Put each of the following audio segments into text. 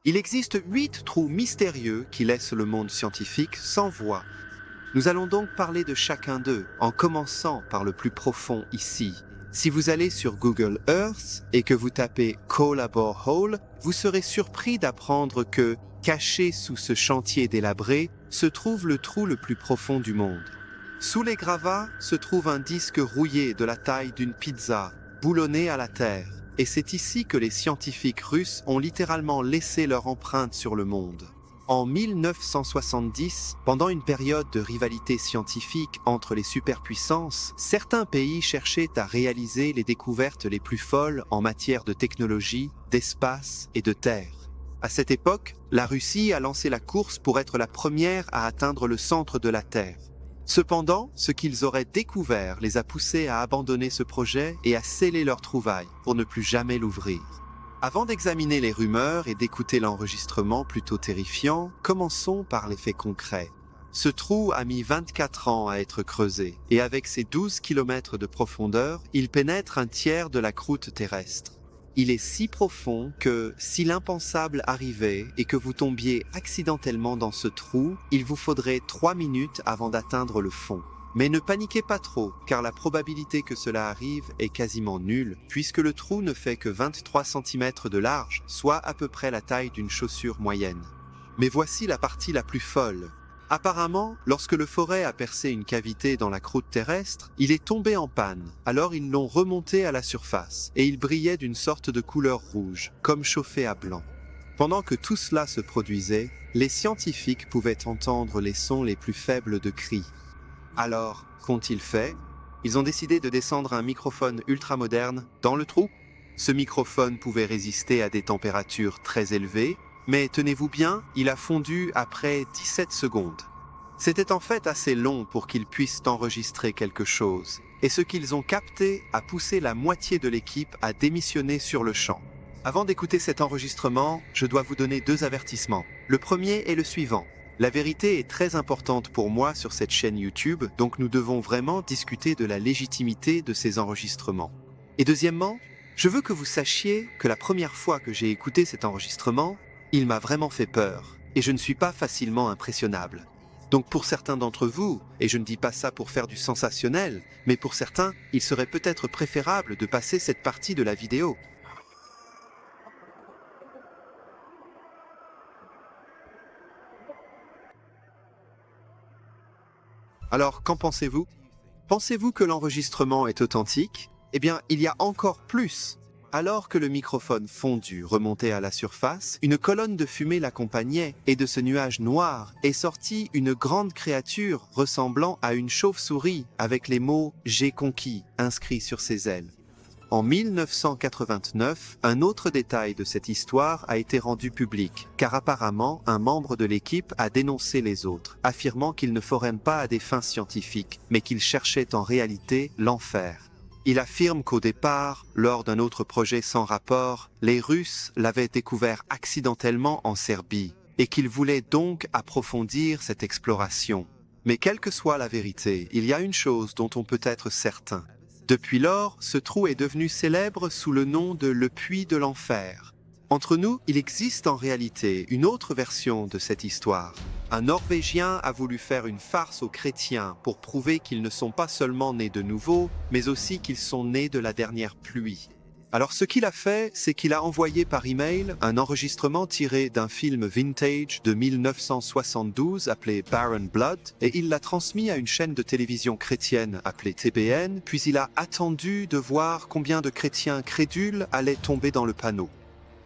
Il existe 8 trous mystérieux qui laissent le monde scientifique sans voix. Nous allons donc parler de chacun d'eux, en commençant par le plus profond ici. Si vous allez sur Google Earth et que vous tapez Kola Borehole, vous serez surpris d'apprendre que, caché sous ce chantier délabré, se trouve le trou le plus profond du monde. Sous les gravats se trouve un disque rouillé de la taille d'une pizza, boulonné à la terre. Et c'est ici que les scientifiques russes ont littéralement laissé leur empreinte sur le monde. En 1970, pendant une période de rivalité scientifique entre les superpuissances, certains pays cherchaient à réaliser les découvertes les plus folles en matière de technologie, d'espace et de terre. À cette époque, la Russie a lancé la course pour être la première à atteindre le centre de la Terre. Cependant, ce qu'ils auraient découvert les a poussés à abandonner ce projet et à sceller leur trouvaille pour ne plus jamais l'ouvrir. Avant d'examiner les rumeurs et d'écouter l'enregistrement plutôt terrifiant, commençons par les faits concrets. Ce trou a mis 24 ans à être creusé, et avec ses 12 km de profondeur, il pénètre un tiers de la croûte terrestre. Il est si profond que, si l'impensable arrivait et que vous tombiez accidentellement dans ce trou, il vous faudrait 3 minutes avant d'atteindre le fond. Mais ne paniquez pas trop, car la probabilité que cela arrive est quasiment nulle, puisque le trou ne fait que 23 cm de large, soit à peu près la taille d'une chaussure moyenne. Mais voici la partie la plus folle. Apparemment, lorsque le forêt a percé une cavité dans la croûte terrestre, il est tombé en panne. Alors ils l'ont remonté à la surface, et il brillait d'une sorte de couleur rouge, comme chauffé à blanc. Pendant que tout cela se produisait, les scientifiques pouvaient entendre les sons les plus faibles de cris. Alors, qu'ont-ils fait? Ils ont décidé de descendre un microphone ultramoderne dans le trou. Ce microphone pouvait résister à des températures très élevées, mais tenez-vous bien, il a fondu après 17 secondes. C'était en fait assez long pour qu'ils puissent enregistrer quelque chose, et ce qu'ils ont capté a poussé la moitié de l'équipe à démissionner sur le champ. Avant d'écouter cet enregistrement, je dois vous donner 2 avertissements. Le premier est le suivant. La vérité est très importante pour moi sur cette chaîne YouTube, donc nous devons vraiment discuter de la légitimité de ces enregistrements. Et deuxièmement, je veux que vous sachiez que la première fois que j'ai écouté cet enregistrement, il m'a vraiment fait peur, et je ne suis pas facilement impressionnable. Donc pour certains d'entre vous, et je ne dis pas ça pour faire du sensationnel, mais pour certains, il serait peut-être préférable de passer cette partie de la vidéo. Alors, qu'en pensez-vous? Pensez-vous que l'enregistrement est authentique? Eh bien, il y a encore plus. Alors que le microphone fondu remontait à la surface, une colonne de fumée l'accompagnait, et de ce nuage noir est sortie une grande créature ressemblant à une chauve-souris avec les mots « J'ai conquis » inscrits sur ses ailes. En 1989, un autre détail de cette histoire a été rendu public, car apparemment un membre de l'équipe a dénoncé les autres, affirmant qu'ils ne foraient pas à des fins scientifiques, mais qu'ils cherchaient en réalité l'enfer. Il affirme qu'au départ, lors d'un autre projet sans rapport, les Russes l'avaient découvert accidentellement en Serbie, et qu'ils voulaient donc approfondir cette exploration. Mais quelle que soit la vérité, il y a une chose dont on peut être certain. Depuis lors, ce trou est devenu célèbre sous le nom de le puits de l'enfer. Entre nous, il existe en réalité une autre version de cette histoire. Un Norvégien a voulu faire une farce aux chrétiens pour prouver qu'ils ne sont pas seulement nés de nouveau, mais aussi qu'ils sont nés de la dernière pluie. Alors ce qu'il a fait, c'est qu'il a envoyé par email un enregistrement tiré d'un film vintage de 1972 appelé Barren Blood, et il l'a transmis à une chaîne de télévision chrétienne appelée TBN, puis il a attendu de voir combien de chrétiens crédules allaient tomber dans le panneau.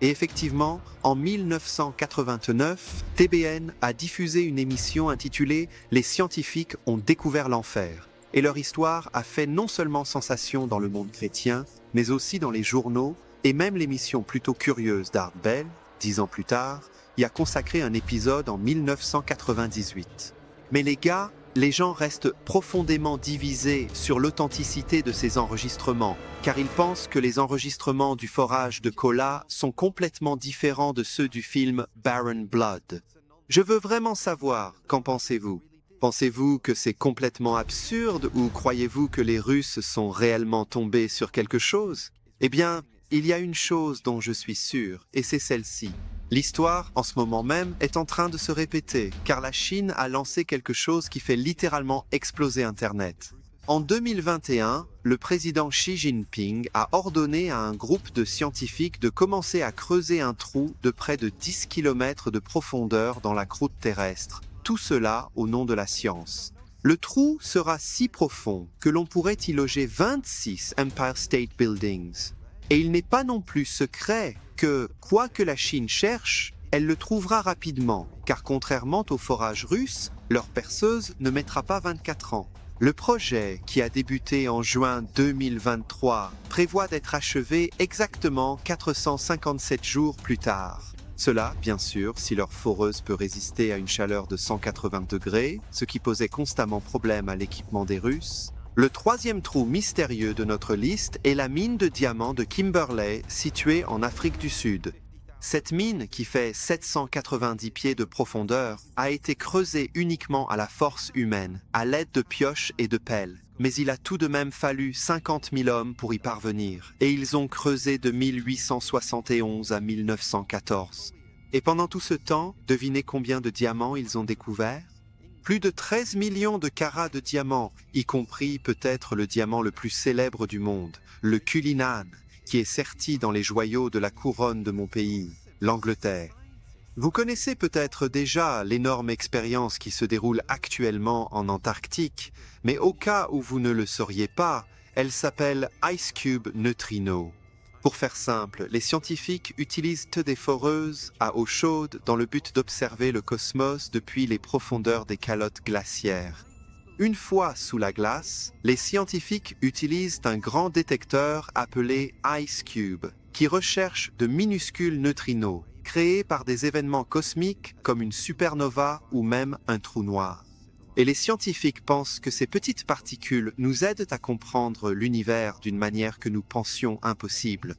Et effectivement, en 1989, TBN a diffusé une émission intitulée « Les scientifiques ont découvert l'enfer ». Et leur histoire a fait non seulement sensation dans le monde chrétien, mais aussi dans les journaux, et même l'émission plutôt curieuse d'Art Bell, 10 ans plus tard, y a consacré un épisode en 1998. Mais les gens restent profondément divisés sur l'authenticité de ces enregistrements, car ils pensent que les enregistrements du forage de Kola sont complètement différents de ceux du film Barren Blood. Je veux vraiment savoir, qu'en pensez-vous? Pensez-vous que c'est complètement absurde ou croyez-vous que les Russes sont réellement tombés sur quelque chose? Eh bien, il y a une chose dont je suis sûr, et c'est celle-ci. L'histoire, en ce moment même, est en train de se répéter, car la Chine a lancé quelque chose qui fait littéralement exploser Internet. En 2021, le président Xi Jinping a ordonné à un groupe de scientifiques de commencer à creuser un trou de près de 10 km de profondeur dans la croûte terrestre, tout cela au nom de la science. Le trou sera si profond que l'on pourrait y loger 26 Empire State Buildings. Et il n'est pas non plus secret que, quoi que la Chine cherche, elle le trouvera rapidement, car contrairement au forage russe, leur perceuse ne mettra pas 24 ans. Le projet, qui a débuté en juin 2023, prévoit d'être achevé exactement 457 jours plus tard. Cela, bien sûr, si leur foreuse peut résister à une chaleur de 180 degrés, ce qui posait constamment problème à l'équipement des Russes. Le troisième trou mystérieux de notre liste est la mine de diamants de Kimberley, située en Afrique du Sud. Cette mine, qui fait 790 pieds de profondeur, a été creusée uniquement à la force humaine, à l'aide de pioches et de pelles. Mais il a tout de même fallu 50 000 hommes pour y parvenir, et ils ont creusé de 1871 à 1914. Et pendant tout ce temps, devinez combien de diamants ils ont découvert ? Plus de 13 millions de carats de diamants, y compris peut-être le diamant le plus célèbre du monde, le Cullinan, qui est serti dans les joyaux de la couronne de mon pays, l'Angleterre. Vous connaissez peut-être déjà l'énorme expérience qui se déroule actuellement en Antarctique, mais au cas où vous ne le sauriez pas, elle s'appelle IceCube Neutrino. Pour faire simple, les scientifiques utilisent des foreuses à eau chaude dans le but d'observer le cosmos depuis les profondeurs des calottes glaciaires. Une fois sous la glace, les scientifiques utilisent un grand détecteur appelé IceCube, qui recherche de minuscules neutrinos, créés par des événements cosmiques comme une supernova ou même un trou noir. Et les scientifiques pensent que ces petites particules nous aident à comprendre l'univers d'une manière que nous pensions impossible.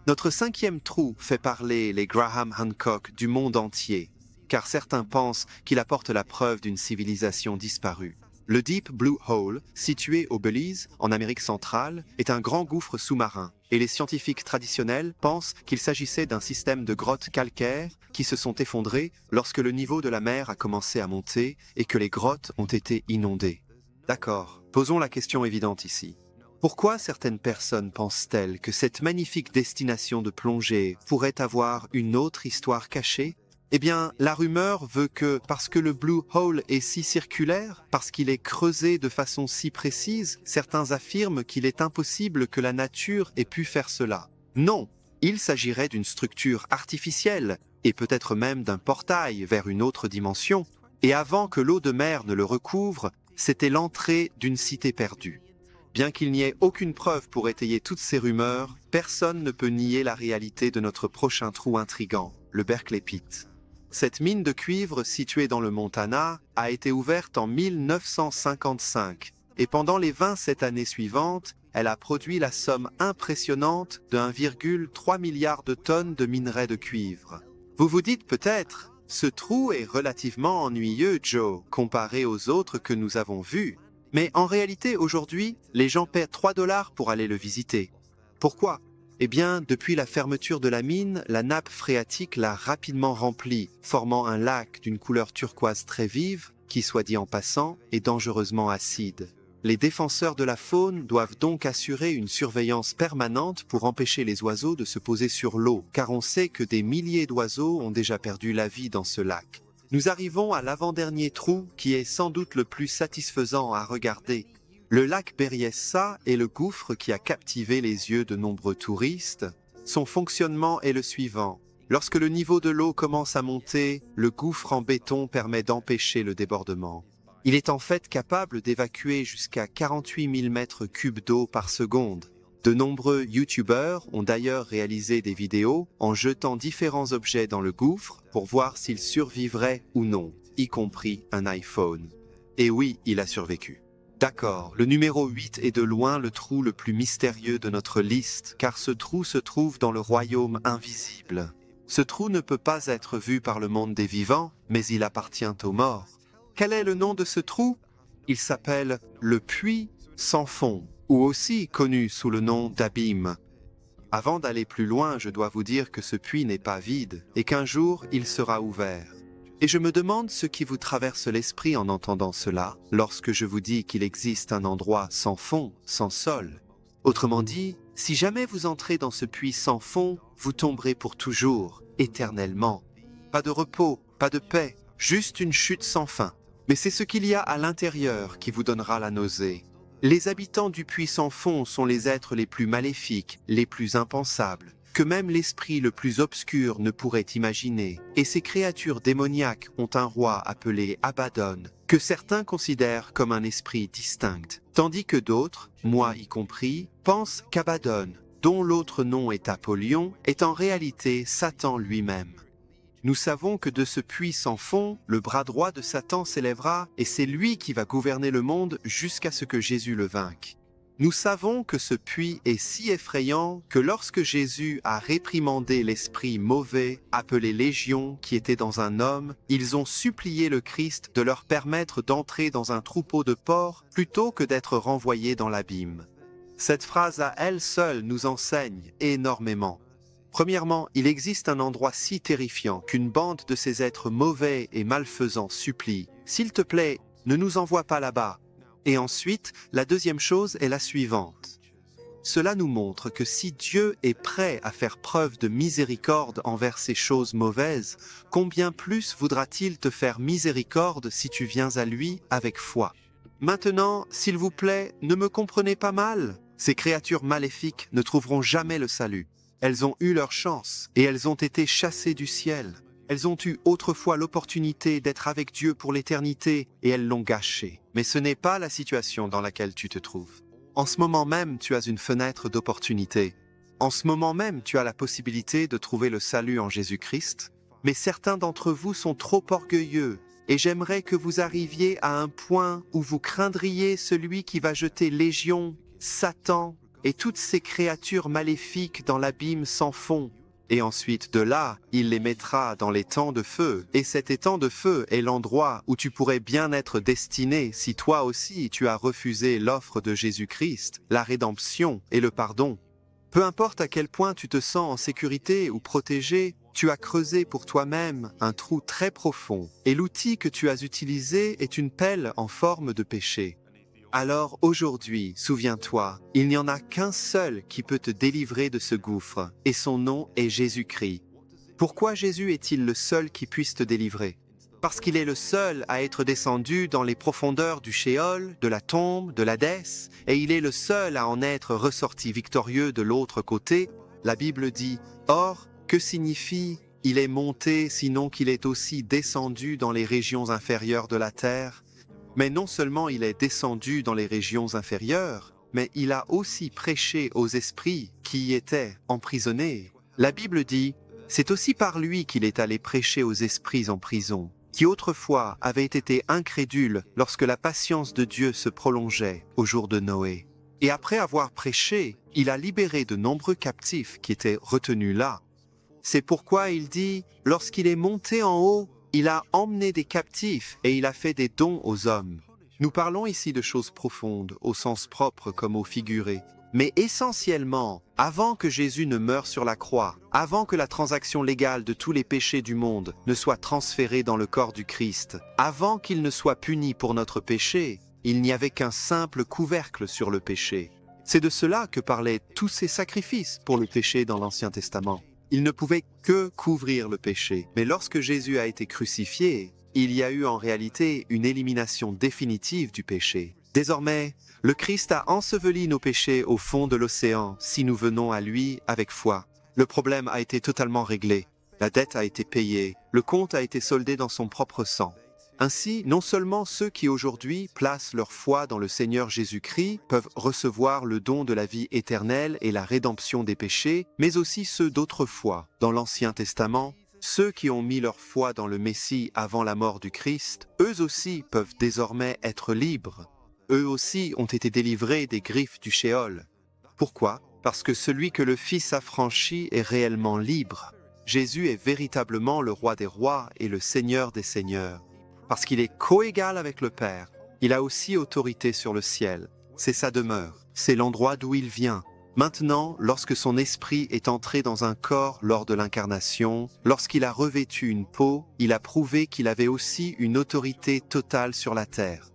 Notre cinquième trou fait parler les Graham Hancock du monde entier, car certains pensent qu'il apporte la preuve d'une civilisation disparue. Le Deep Blue Hole, situé au Belize, en Amérique centrale, est un grand gouffre sous-marin, et les scientifiques traditionnels pensent qu'il s'agissait d'un système de grottes calcaires qui se sont effondrées lorsque le niveau de la mer a commencé à monter et que les grottes ont été inondées. D'accord, posons la question évidente ici. Pourquoi certaines personnes pensent-elles que cette magnifique destination de plongée pourrait avoir une autre histoire cachée ? Eh bien, la rumeur veut que, parce que le Blue Hole est si circulaire, parce qu'il est creusé de façon si précise, certains affirment qu'il est impossible que la nature ait pu faire cela. Non, il s'agirait d'une structure artificielle, et peut-être même d'un portail vers une autre dimension, et avant que l'eau de mer ne le recouvre, c'était l'entrée d'une cité perdue. Bien qu'il n'y ait aucune preuve pour étayer toutes ces rumeurs, personne ne peut nier la réalité de notre prochain trou intrigant, le Berkeley Pit. Cette mine de cuivre située dans le Montana a été ouverte en 1955 et pendant les 27 années suivantes, elle a produit la somme impressionnante de 1,3 milliard de tonnes de minerais de cuivre. Vous vous dites peut-être, ce trou est relativement ennuyeux, Joe, comparé aux autres que nous avons vus. Mais en réalité, aujourd'hui, les gens paient 3 $ pour aller le visiter. Pourquoi ? Eh bien, depuis la fermeture de la mine, la nappe phréatique l'a rapidement remplie, formant un lac d'une couleur turquoise très vive, qui, soit dit en passant, est dangereusement acide. Les défenseurs de la faune doivent donc assurer une surveillance permanente pour empêcher les oiseaux de se poser sur l'eau, car on sait que des milliers d'oiseaux ont déjà perdu la vie dans ce lac. Nous arrivons à l'avant-dernier trou, qui est sans doute le plus satisfaisant à regarder. Le lac Berryessa est le gouffre qui a captivé les yeux de nombreux touristes. Son fonctionnement est le suivant. Lorsque le niveau de l'eau commence à monter, le gouffre en béton permet d'empêcher le débordement. Il est en fait capable d'évacuer jusqu'à 48 000 mètres cubes d'eau par seconde. De nombreux YouTubers ont d'ailleurs réalisé des vidéos en jetant différents objets dans le gouffre pour voir s'ils survivraient ou non, y compris un iPhone. Et oui, il a survécu. D'accord, le numéro 8 est de loin le trou le plus mystérieux de notre liste, car ce trou se trouve dans le royaume invisible. Ce trou ne peut pas être vu par le monde des vivants, mais il appartient aux morts. Quel est le nom de ce trou ? Il s'appelle le puits sans fond, ou aussi connu sous le nom d'abîme. Avant d'aller plus loin, je dois vous dire que ce puits n'est pas vide et qu'un jour il sera ouvert. Et je me demande ce qui vous traverse l'esprit en entendant cela, lorsque je vous dis qu'il existe un endroit sans fond, sans sol. Autrement dit, si jamais vous entrez dans ce puits sans fond, vous tomberez pour toujours, éternellement. Pas de repos, pas de paix, juste une chute sans fin. Mais c'est ce qu'il y a à l'intérieur qui vous donnera la nausée. Les habitants du puits sans fond sont les êtres les plus maléfiques, les plus impensables, que même l'esprit le plus obscur ne pourrait imaginer. Et ces créatures démoniaques ont un roi appelé Abaddon, que certains considèrent comme un esprit distinct, tandis que d'autres, moi y compris, pensent qu'Abaddon, dont l'autre nom est Apollyon, est en réalité Satan lui-même. Nous savons que de ce puits sans fond, le bras droit de Satan s'élèvera et c'est lui qui va gouverner le monde jusqu'à ce que Jésus le vainque. Nous savons que ce puits est si effrayant que lorsque Jésus a réprimandé l'esprit mauvais, appelé Légion, qui était dans un homme, ils ont supplié le Christ de leur permettre d'entrer dans un troupeau de porcs plutôt que d'être renvoyés dans l'abîme. Cette phrase à elle seule nous enseigne énormément. Premièrement, il existe un endroit si terrifiant qu'une bande de ces êtres mauvais et malfaisants supplie « S'il te plaît, ne nous envoie pas là-bas ». Et ensuite, la deuxième chose est la suivante. Cela nous montre que si Dieu est prêt à faire preuve de miséricorde envers ces choses mauvaises, combien plus voudra-t-il te faire miséricorde si tu viens à lui avec foi. Maintenant, s'il vous plaît, ne me comprenez pas mal. Ces créatures maléfiques ne trouveront jamais le salut. Elles ont eu leur chance et elles ont été chassées du ciel. Elles ont eu autrefois l'opportunité d'être avec Dieu pour l'éternité et elles l'ont gâchée. Mais ce n'est pas la situation dans laquelle tu te trouves. En ce moment même, tu as une fenêtre d'opportunité. En ce moment même, tu as la possibilité de trouver le salut en Jésus-Christ. Mais certains d'entre vous sont trop orgueilleux et j'aimerais que vous arriviez à un point où vous craindriez celui qui va jeter Légion, Satan, et toutes ces créatures maléfiques dans l'abîme sans fond. Et ensuite de là, il les mettra dans l'étang de feu. Et cet étang de feu est l'endroit où tu pourrais bien être destiné si toi aussi tu as refusé l'offre de Jésus-Christ, la rédemption et le pardon. Peu importe à quel point tu te sens en sécurité ou protégé, tu as creusé pour toi-même un trou très profond. Et l'outil que tu as utilisé est une pelle en forme de péché. Alors aujourd'hui, souviens-toi, il n'y en a qu'un seul qui peut te délivrer de ce gouffre, et son nom est Jésus-Christ. Pourquoi Jésus est-il le seul qui puisse te délivrer? Parce qu'il est le seul à être descendu dans les profondeurs du Shéol, de la tombe, de l'Hadès, et il est le seul à en être ressorti victorieux de l'autre côté. La Bible dit « Or, que signifie « il est monté » sinon qu'il est aussi descendu dans les régions inférieures de la terre » Mais non seulement il est descendu dans les régions inférieures, mais il a aussi prêché aux esprits qui y étaient emprisonnés. La Bible dit, c'est aussi par lui qu'il est allé prêcher aux esprits en prison, qui autrefois avaient été incrédules lorsque la patience de Dieu se prolongeait au jour de Noé. Et après avoir prêché, il a libéré de nombreux captifs qui étaient retenus là. C'est pourquoi il dit, lorsqu'il est monté en haut, il a emmené des captifs et il a fait des dons aux hommes. Nous parlons ici de choses profondes, au sens propre comme au figuré. Mais essentiellement, avant que Jésus ne meure sur la croix, avant que la transaction légale de tous les péchés du monde ne soit transférée dans le corps du Christ, avant qu'il ne soit puni pour notre péché, il n'y avait qu'un simple couvercle sur le péché. C'est de cela que parlaient tous ces sacrifices pour le péché dans l'Ancien Testament. Il ne pouvait que couvrir le péché. Mais lorsque Jésus a été crucifié, il y a eu en réalité une élimination définitive du péché. Désormais, le Christ a enseveli nos péchés au fond de l'océan si nous venons à lui avec foi. Le problème a été totalement réglé. La dette a été payée. Le compte a été soldé dans son propre sang. Ainsi, non seulement ceux qui aujourd'hui placent leur foi dans le Seigneur Jésus-Christ peuvent recevoir le don de la vie éternelle et la rédemption des péchés, mais aussi ceux d'autrefois, dans l'Ancien Testament, ceux qui ont mis leur foi dans le Messie avant la mort du Christ, eux aussi peuvent désormais être libres. Eux aussi ont été délivrés des griffes du Shéol. Pourquoi? Parce que celui que le Fils a franchi est réellement libre. Jésus est véritablement le Roi des rois et le Seigneur des seigneurs. Parce qu'il est coégal avec le Père, il a aussi autorité sur le ciel. C'est sa demeure, c'est l'endroit d'où il vient. Maintenant, lorsque son esprit est entré dans un corps lors de l'incarnation, lorsqu'il a revêtu une peau, il a prouvé qu'il avait aussi une autorité totale sur la terre.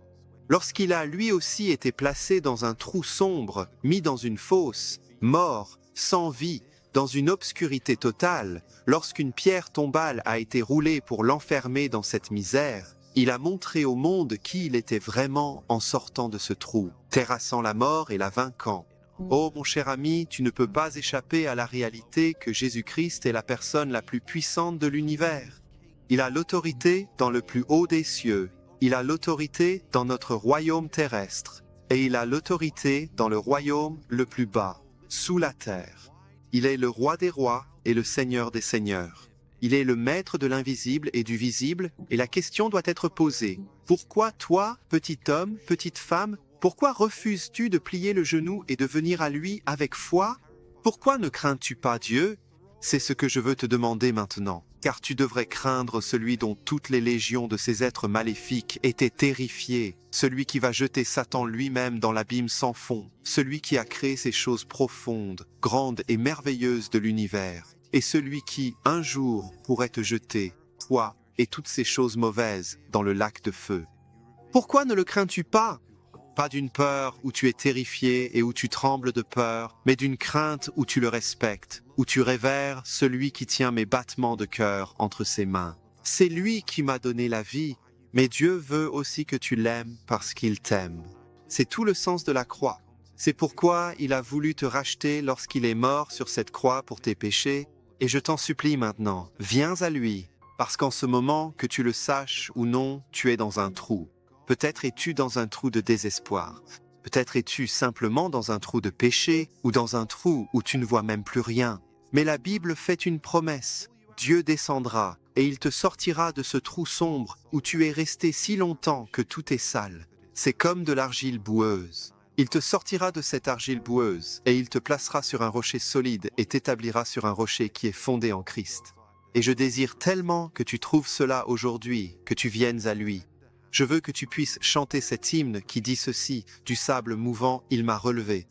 Lorsqu'il a lui aussi été placé dans un trou sombre, mis dans une fosse, mort, sans vie, dans une obscurité totale, lorsqu'une pierre tombale a été roulée pour l'enfermer dans cette misère, il a montré au monde qui il était vraiment en sortant de ce trou, terrassant la mort et la vainquant. Oh mon cher ami, tu ne peux pas échapper à la réalité que Jésus-Christ est la personne la plus puissante de l'univers. Il a l'autorité dans le plus haut des cieux, il a l'autorité dans notre royaume terrestre, et il a l'autorité dans le royaume le plus bas, sous la terre. Il est le roi des rois et le seigneur des seigneurs. Il est le maître de l'invisible et du visible, et la question doit être posée. Pourquoi toi, petit homme, petite femme, pourquoi refuses-tu de plier le genou et de venir à lui avec foi? Pourquoi ne crains-tu pas Dieu? C'est ce que je veux te demander maintenant, car tu devrais craindre celui dont toutes les légions de ces êtres maléfiques étaient terrifiées, celui qui va jeter Satan lui-même dans l'abîme sans fond, celui qui a créé ces choses profondes, grandes et merveilleuses de l'univers, et celui qui, un jour, pourrait te jeter, toi et toutes ces choses mauvaises, dans le lac de feu. Pourquoi ne le crains-tu pas? Pas d'une peur où tu es terrifié et où tu trembles de peur, mais d'une crainte où tu le respectes, où tu révères celui qui tient mes battements de cœur entre ses mains. C'est lui qui m'a donné la vie, mais Dieu veut aussi que tu l'aimes parce qu'il t'aime. C'est tout le sens de la croix. C'est pourquoi il a voulu te racheter lorsqu'il est mort sur cette croix pour tes péchés, et je t'en supplie maintenant, viens à lui, parce qu'en ce moment, que tu le saches ou non, tu es dans un trou. Peut-être es-tu dans un trou de désespoir. Peut-être es-tu simplement dans un trou de péché ou dans un trou où tu ne vois même plus rien. Mais la Bible fait une promesse. Dieu descendra et il te sortira de ce trou sombre où tu es resté si longtemps que tout est sale. C'est comme de l'argile boueuse. Il te sortira de cette argile boueuse et il te placera sur un rocher solide et t'établira sur un rocher qui est fondé en Christ. Et je désire tellement que tu trouves cela aujourd'hui, que tu viennes à lui. Je veux que tu puisses chanter cet hymne qui dit ceci: du sable mouvant, il m'a relevé.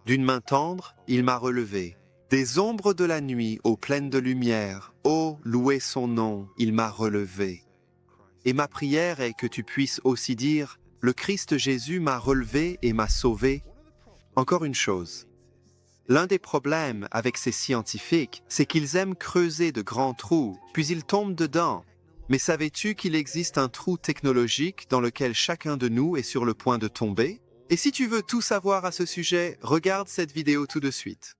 D'une main tendre, il m'a relevé. Des ombres de la nuit aux plaines de lumière, oh, louez son nom, il m'a relevé. Et ma prière est que tu puisses aussi dire: le Christ Jésus m'a relevé et m'a sauvé. Encore une chose. L'un des problèmes avec ces scientifiques, c'est qu'ils aiment creuser de grands trous, puis ils tombent dedans. Mais savais-tu qu'il existe un trou technologique dans lequel chacun de nous est sur le point de tomber? Et si tu veux tout savoir à ce sujet, regarde cette vidéo tout de suite.